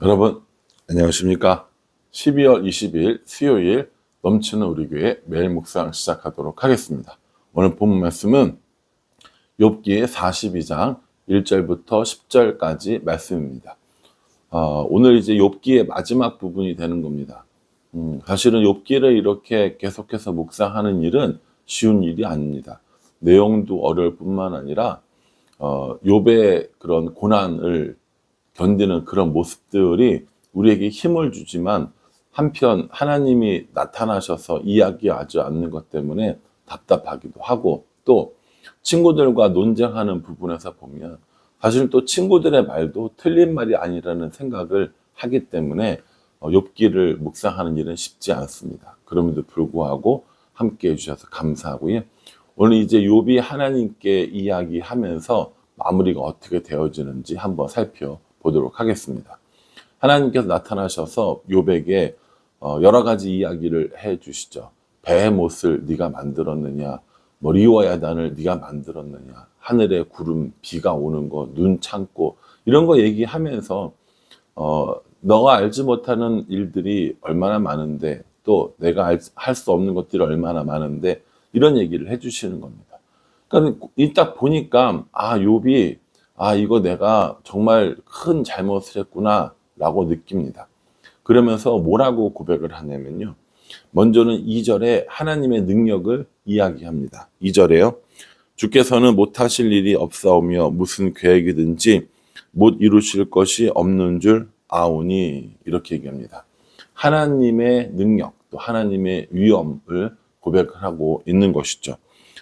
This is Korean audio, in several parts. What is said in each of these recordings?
여러분 안녕하십니까? 12월 20일 수요일 넘치는 우리 교회 매일 묵상 시작하도록 하겠습니다. 오늘 본문 말씀은 욥기 42장 1절부터 10절까지 말씀입니다. 오늘 이제 욥기의 마지막 부분이 되는 겁니다. 사실은 욥기를 이렇게 계속해서 묵상하는 일은 쉬운 일이 아닙니다. 내용도 어려울 뿐만 아니라 욥의 그런 고난을 견디는 그런 모습들이 우리에게 힘을 주지만 한편 하나님이 나타나셔서 이야기하지 않는 것 때문에 답답하기도 하고, 또 친구들과 논쟁하는 부분에서 보면 사실 또 친구들의 말도 틀린 말이 아니라는 생각을 하기 때문에 욥기를 묵상하는 일은 쉽지 않습니다. 그럼에도 불구하고 함께 해주셔서 감사하고요. 오늘 이제 욥이 하나님께 이야기하면서 마무리가 어떻게 되어지는지 한번 살펴보도록 하겠습니다. 하나님께서 나타나셔서 욥에게 여러 가지 이야기를 해주시죠. 베헤못을 네가 만들었느냐, 리워야단을 네가 만들었느냐, 하늘에 구름, 비가 오는 거, 눈 참고 이런 거 얘기하면서 너가 알지 못하는 일들이 얼마나 많은데, 또 내가 할 수 없는 것들이 얼마나 많은데, 이런 얘기를 해주시는 겁니다. 그러니까 딱 보니까 욥이 이거 내가 정말 큰 잘못을 했구나 라고 느낍니다. 그러면서 뭐라고 고백을 하냐면요, 먼저는 2절에 하나님의 능력을 이야기합니다. 2절에요, 주께서는 못하실 일이 없사오며 무슨 계획이든지 못 이루실 것이 없는 줄 아오니, 이렇게 얘기합니다. 하나님의 능력, 또 하나님의 위엄을 고백을 하고 있는 것이죠.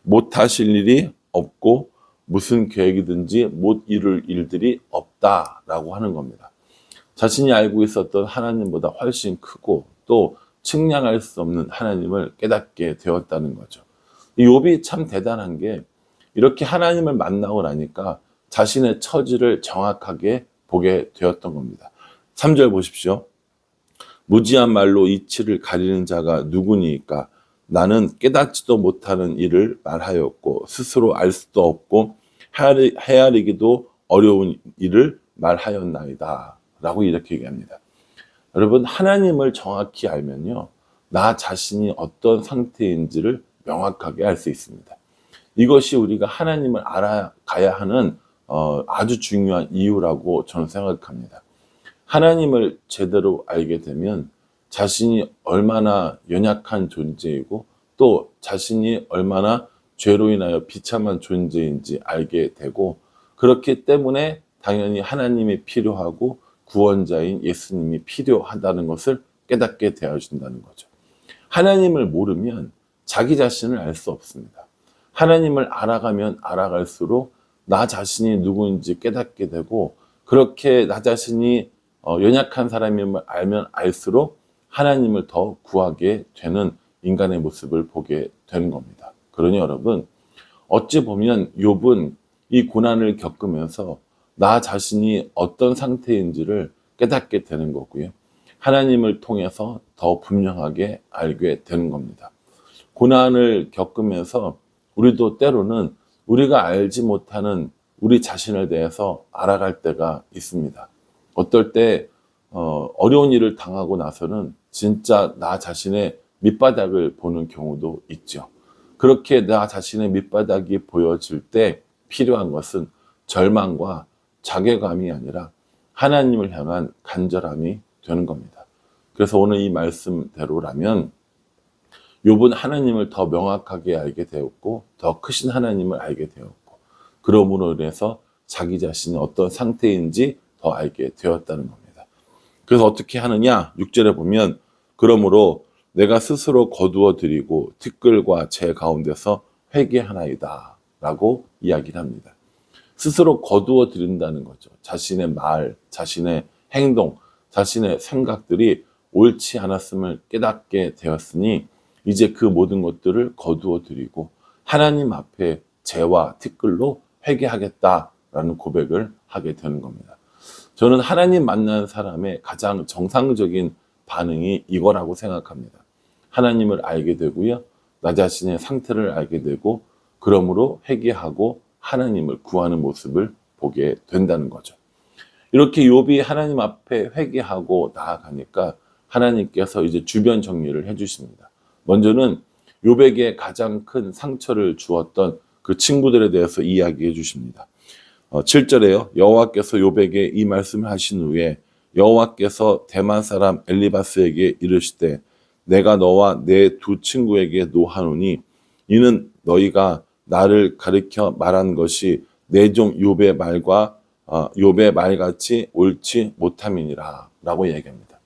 못하실 일이 없고 무슨 계획이든지 못 이룰 일들이 없다라고 하는 겁니다. 자신이 알고 있었던 하나님보다 훨씬 크고 또 측량할 수 없는 하나님을 깨닫게 되었다는 거죠. 이 욥이 참 대단한 게, 이렇게 하나님을 만나고 나니까 자신의 처지를 정확하게 보게 되었던 겁니다. 3절 보십시오. 무지한 말로 이치를 가리는 자가 누구니까? 나는 깨닫지도 못하는 일을 말하였고 스스로 알 수도 없고 헤아리기도 어려운 일을 말하였나이다 라고 이렇게 얘기합니다. 여러분, 하나님을 정확히 알면요, 나 자신이 어떤 상태인지를 명확하게 알 수 있습니다. 이것이 우리가 하나님을 알아가야 하는 아주 중요한 이유라고 저는 생각합니다. 하나님을 제대로 알게 되면 자신이 얼마나 연약한 존재이고 또 자신이 얼마나 죄로 인하여 비참한 존재인지 알게 되고, 그렇기 때문에 당연히 하나님이 필요하고 구원자인 예수님이 필요하다는 것을 깨닫게 되어진다는 거죠. 하나님을 모르면 자기 자신을 알 수 없습니다. 하나님을 알아가면 알아갈수록 나 자신이 누구인지 깨닫게 되고, 그렇게 나 자신이 연약한 사람임을 알면 알수록 하나님을 더 구하게 되는 인간의 모습을 보게 되는 겁니다. 그러니 여러분, 어찌 보면 욥은 이 고난을 겪으면서 나 자신이 어떤 상태인지를 깨닫게 되는 거고요, 하나님을 통해서 더 분명하게 알게 되는 겁니다. 고난을 겪으면서 우리도 때로는 우리가 알지 못하는 우리 자신에 대해서 알아갈 때가 있습니다. 어떨 때 어려운 일을 당하고 나서는 진짜 나 자신의 밑바닥을 보는 경우도 있죠. 그렇게 나 자신의 밑바닥이 보여질 때 필요한 것은 절망과 자괴감이 아니라 하나님을 향한 간절함이 되는 겁니다. 그래서 오늘 이 말씀대로라면 욥은 하나님을 더 명확하게 알게 되었고 더 크신 하나님을 알게 되었고, 그러므로 인해서 자기 자신이 어떤 상태인지 더 알게 되었다는 겁니다. 그래서 어떻게 하느냐? 6절에 보면 그러므로 내가 스스로 거두어 드리고 티끌과 재 가운데서 회개하나이다 라고 이야기를 합니다. 스스로 거두어 드린다는 거죠. 자신의 말, 자신의 행동, 자신의 생각들이 옳지 않았음을 깨닫게 되었으니 이제 그 모든 것들을 거두어 드리고 하나님 앞에 재와 티끌로 회개하겠다라는 고백을 하게 되는 겁니다. 저는 하나님 만난 사람의 가장 정상적인 반응이 이거라고 생각합니다. 하나님을 알게 되고요, 나 자신의 상태를 알게 되고, 그러므로 회개하고 하나님을 구하는 모습을 보게 된다는 거죠. 이렇게 욥이 하나님 앞에 회개하고 나아가니까 하나님께서 이제 주변 정리를 해주십니다. 먼저는 욥에게 가장 큰 상처를 주었던 그 친구들에 대해서 이야기해 주십니다. 7절에요. 여호와께서 욥에게 이 말씀을 하신 후에 여호와께서 대만 사람 엘리바스에게 이르시되 내가 너와 내 두 친구에게 노하노니 이는 너희가 나를 가리켜 말한 것이 내 종 욥의 말과 욥의 말같이 옳지 못함이니라 라고 얘기합니다.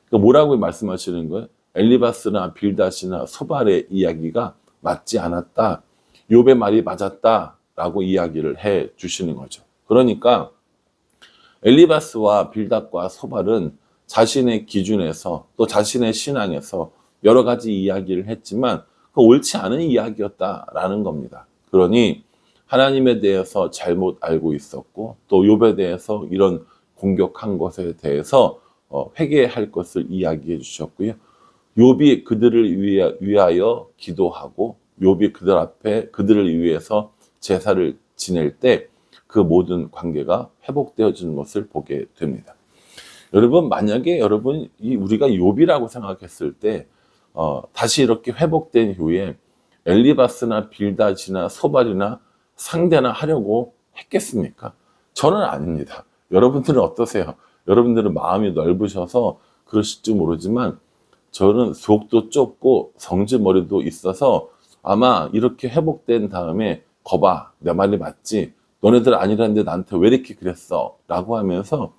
그러니까 뭐라고 말씀하시는 거예요? 엘리바스나 빌닷이나 소발의 이야기가 맞지 않았다. 욥의 말이 맞았다 라고 이야기를 해 주시는 거죠. 그러니까 엘리바스와 빌닷과 소발은 자신의 기준에서 또 자신의 신앙에서 여러 가지 이야기를 했지만 그 옳지 않은 이야기였다라는 겁니다. 그러니 하나님에 대해서 잘못 알고 있었고 또 욥에 대해서 이런 공격한 것에 대해서 회개할 것을 이야기해 주셨고요. 욥이 그들을 위하여 기도하고 욥이 그들 앞에 그들을 위해서 제사를 지낼 때 그 모든 관계가 회복되어지는 것을 보게 됩니다. 여러분, 만약에 우리가 욥이라고 생각했을 때 다시 이렇게 회복된 후에 엘리바스나 빌닷이나 소발이나 상대나 하려고 했겠습니까? 저는 아닙니다. 여러분들은 어떠세요? 여러분들은 마음이 넓으셔서 그러실지 모르지만 저는 속도 좁고 성질머리도 있어서 아마 이렇게 회복된 다음에 거봐, 내 말이 맞지? 너네들 아니라는데 나한테 왜 이렇게 그랬어? 라고 하면서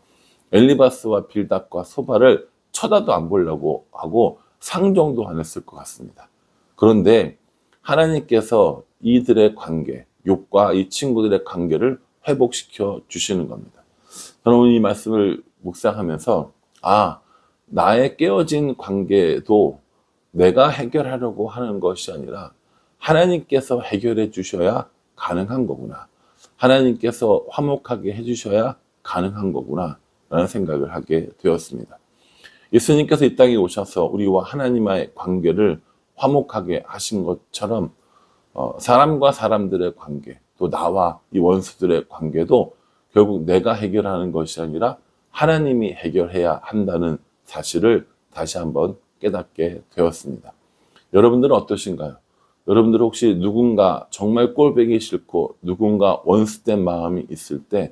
엘리바스와 빌닷과 소발을 쳐다도 안 보려고 하고 상종도 안 했을 것 같습니다. 그런데 하나님께서 이들의 관계, 욥과 이 친구들의 관계를 회복시켜 주시는 겁니다. 저는 오늘 이 말씀을 묵상하면서 나의 깨어진 관계도 내가 해결하려고 하는 것이 아니라 하나님께서 해결해 주셔야 가능한 거구나. 하나님께서 화목하게 해주셔야 가능한 거구나 라는 생각을 하게 되었습니다. 예수님께서 이 땅에 오셔서 우리와 하나님과의 관계를 화목하게 하신 것처럼 사람과 사람들의 관계, 또 나와 이 원수들의 관계도 결국 내가 해결하는 것이 아니라 하나님이 해결해야 한다는 사실을 다시 한번 깨닫게 되었습니다. 여러분들은 어떠신가요? 여러분들 혹시 누군가 정말 꼴보기 싫고 누군가 원수된 마음이 있을 때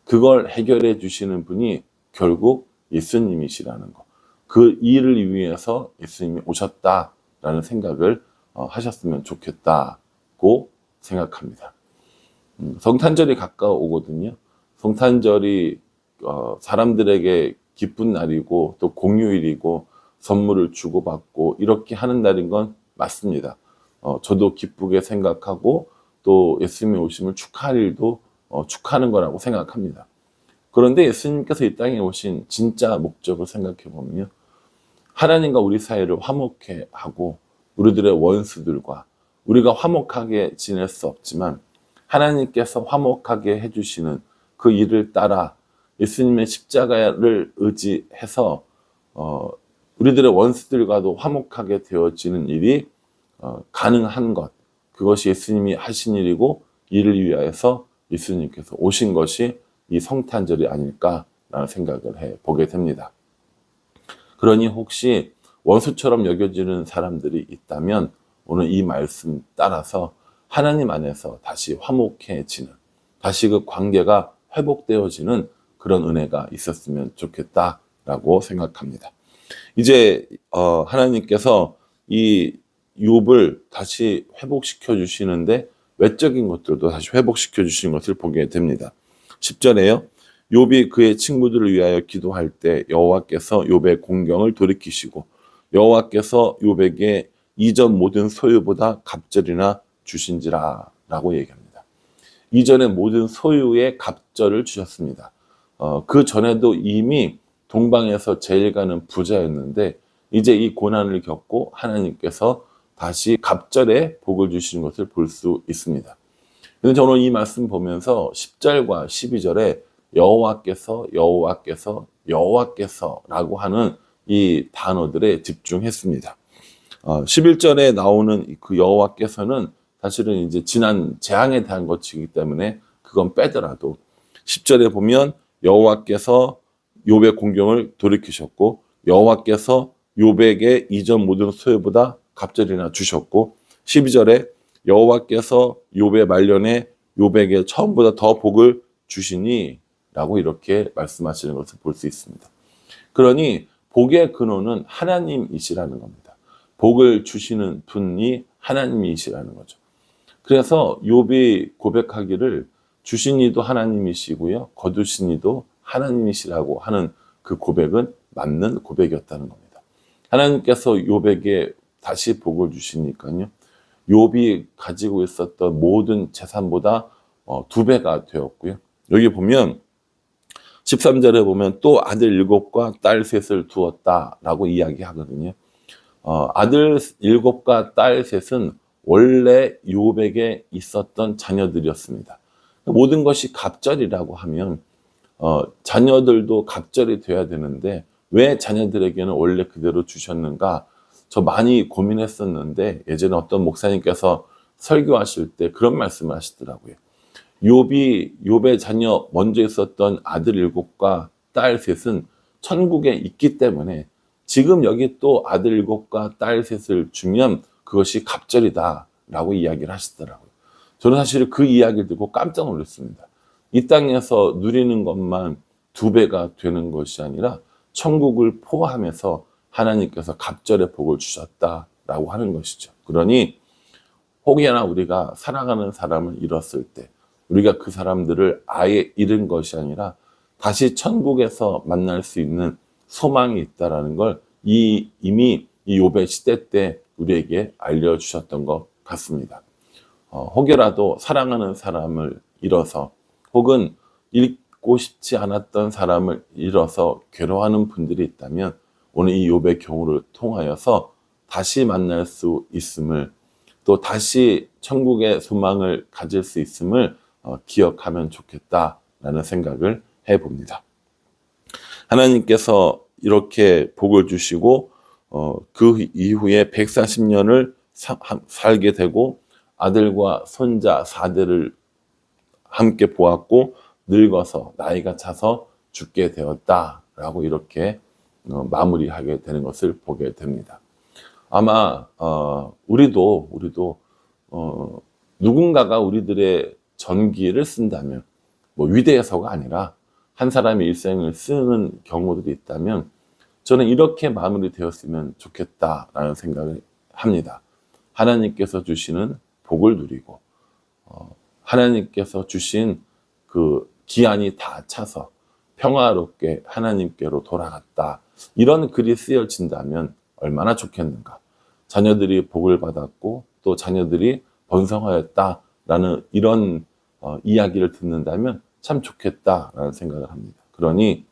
그걸 해결해 주시는 분이 결국 예수님이시라는 것. 그 일을 위해서 예수님이 오셨다라는 생각을 하셨으면 좋겠다고 생각합니다. 성탄절이 가까워오거든요. 성탄절이 사람들에게 기쁜 날이고 또 공휴일이고 선물을 주고받고 이렇게 하는 날인 건 맞습니다. 저도 기쁘게 생각하고 또 예수님의 오심을 축하할 일도 축하하는 거라고 생각합니다. 그런데 예수님께서 이 땅에 오신 진짜 목적을 생각해 보면요. 하나님과 우리 사이를 화목해 하고 우리들의 원수들과 우리가 화목하게 지낼 수 없지만 하나님께서 화목하게 해주시는 그 일을 따라 예수님의 십자가를 의지해서 우리들의 원수들과도 화목하게 되어지는 일이 가능한 것, 그것이 예수님이 하신 일이고 이를 위하여서 예수님께서 오신 것이 이 성탄절이 아닐까라는 생각을 해보게 됩니다. 그러니 혹시 원수처럼 여겨지는 사람들이 있다면 오늘 이 말씀 따라서 하나님 안에서 다시 화목해지는, 다시 그 관계가 회복되어지는 그런 은혜가 있었으면 좋겠다라고 생각합니다. 이제 하나님께서 이 욥을 다시 회복시켜 주시는데 외적인 것들도 다시 회복시켜 주시는 것을 보게 됩니다. 10절에요. 욥이 그의 친구들을 위하여 기도할 때 여호와께서 욥의 공경을 돌이키시고 여호와께서 욥에게 이전 모든 소유보다 갑절이나 주신지라 라고 얘기합니다. 이전의 모든 소유의 갑절을 주셨습니다. 그 전에도 이미 동방에서 제일 가는 부자였는데 이제 이 고난을 겪고 하나님께서 다시 갑절에 복을 주시는 것을 볼 수 있습니다. 그래서 저는 이 말씀 보면서 10절과 12절에 여호와께서 라고 하는 이 단어들에 집중했습니다. 11절에 나오는 그 여호와께서는 사실은 이제 지난 재앙에 대한 것이기 때문에 그건 빼더라도 10절에 보면 여호와께서 욥의 공경을 돌이키셨고 여호와께서 욥에게 이전 모든 소유보다 갑절이나 주셨고 12절에 여호와께서 욥의 말년에 욥에게 처음보다 더 복을 주시니 라고 이렇게 말씀하시는 것을 볼 수 있습니다. 그러니 복의 근원은 하나님이시라는 겁니다. 복을 주시는 분이 하나님이시라는 거죠. 그래서 욥이 고백하기를 주신 이도 하나님이시고요, 거두신 이도 하나님이시라고 하는 그 고백은 맞는 고백이었다는 겁니다. 하나님께서 욥에게 다시 복을 주시니까요, 욥이 가지고 있었던 모든 재산보다 2배가 되었고요. 여기 보면 13절에 보면 또 아들 7과 딸 3을 두었다라고 이야기하거든요. 아들 7과 딸 3은 원래 욥에게 있었던 자녀들이었습니다. 모든 것이 갑절이라고 하면 자녀들도 갑절이 돼야 되는데 왜 자녀들에게는 원래 그대로 주셨는가? 저 많이 고민했었는데 예전에 어떤 목사님께서 설교하실 때 그런 말씀을 하시더라고요. 욥의 자녀 먼저 있었던 아들 7과 딸 3은 천국에 있기 때문에 지금 여기 또 아들 7과 딸 3을 주면 그것이 갑절이다 라고 이야기를 하시더라고요. 저는 사실 그 이야기를 듣고 깜짝 놀랐습니다. 이 땅에서 누리는 것만 2배가 되는 것이 아니라 천국을 포함해서 하나님께서 갑절의 복을 주셨다라고 하는 것이죠. 그러니 혹여나 우리가 사랑하는 사람을 잃었을 때 우리가 그 사람들을 아예 잃은 것이 아니라 다시 천국에서 만날 수 있는 소망이 있다라는 걸 이미 이 욥의 시대 때 우리에게 알려주셨던 것 같습니다. 혹여라도 사랑하는 사람을 잃어서 혹은 잃고 싶지 않았던 사람을 잃어서 괴로워하는 분들이 있다면 오늘 이 욥의 경우를 통하여서 다시 만날 수 있음을 또 다시 천국의 소망을 가질 수 있음을 기억하면 좋겠다라는 생각을 해봅니다. 하나님께서 이렇게 복을 주시고 그 이후에 140년을 살게 되고 아들과 손자 4대를 함께 보았고 늙어서 나이가 차서 죽게 되었다라고 이렇게 마무리하게 되는 것을 보게 됩니다. 아마 우리도 누군가가 우리들의 전기를 쓴다면 뭐 위대해서가 아니라 한 사람의 일생을 쓰는 경우들이 있다면 저는 이렇게 마무리되었으면 좋겠다라는 생각을 합니다. 하나님께서 주시는 복을 누리고 하나님께서 주신 그 기한이 다 차서 평화롭게 하나님께로 돌아갔다. 이런 글이 쓰여진다면 얼마나 좋겠는가. 자녀들이 복을 받았고 또 자녀들이 번성하였다라는 이런 이야기를 듣는다면 참 좋겠다라는 생각을 합니다. 그러니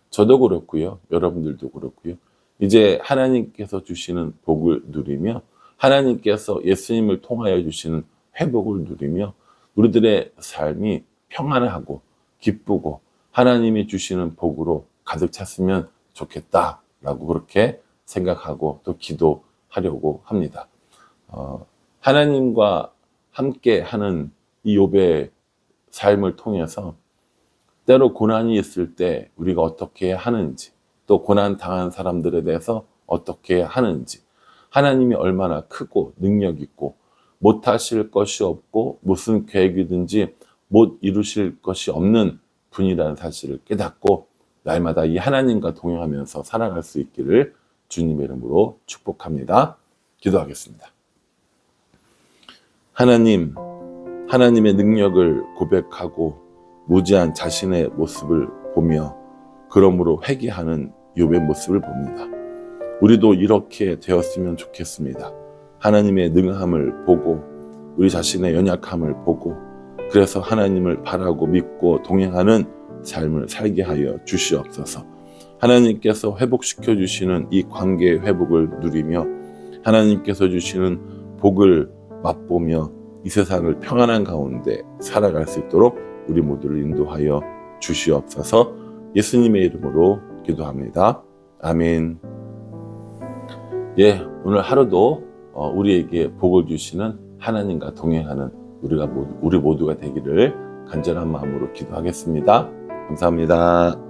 저도 그렇고요. 여러분들도 그렇고요. 이제 하나님께서 주시는 복을 누리며 하나님께서 예수님을 통하여 주시는 회복을 누리며 우리들의 삶이 평안하고 기쁘고 하나님이 주시는 복으로 가득 찼으면 좋겠다라고 그렇게 생각하고 또 기도하려고 합니다. 하나님과 함께 하는 이 욥의 삶을 통해서 때로 고난이 있을 때 우리가 어떻게 하는지 또 고난 당한 사람들에 대해서 어떻게 하는지 하나님이 얼마나 크고 능력 있고 못하실 것이 없고 무슨 계획이든지 못 이루실 것이 없는 분이라는 사실을 깨닫고 날마다 이 하나님과 동행하면서 살아갈 수 있기를 주님의 이름으로 축복합니다. 기도하겠습니다. 하나님의 능력을 고백하고 무지한 자신의 모습을 보며 그러므로 회개하는 욥의 모습을 봅니다. 우리도 이렇게 되었으면 좋겠습니다. 하나님의 능함을 보고 우리 자신의 연약함을 보고 그래서 하나님을 바라고 믿고 동행하는 삶을 살게 하여 주시옵소서. 하나님께서 회복시켜 주시는 이 관계의 회복을 누리며 하나님께서 주시는 복을 맛보며 이 세상을 평안한 가운데 살아갈 수 있도록 우리 모두를 인도하여 주시옵소서. 예수님의 이름으로 기도합니다. 아멘. 오늘 하루도 우리에게 복을 주시는 하나님과 동행하는 우리 모두가 되기를 간절한 마음으로 기도하겠습니다. 감사합니다.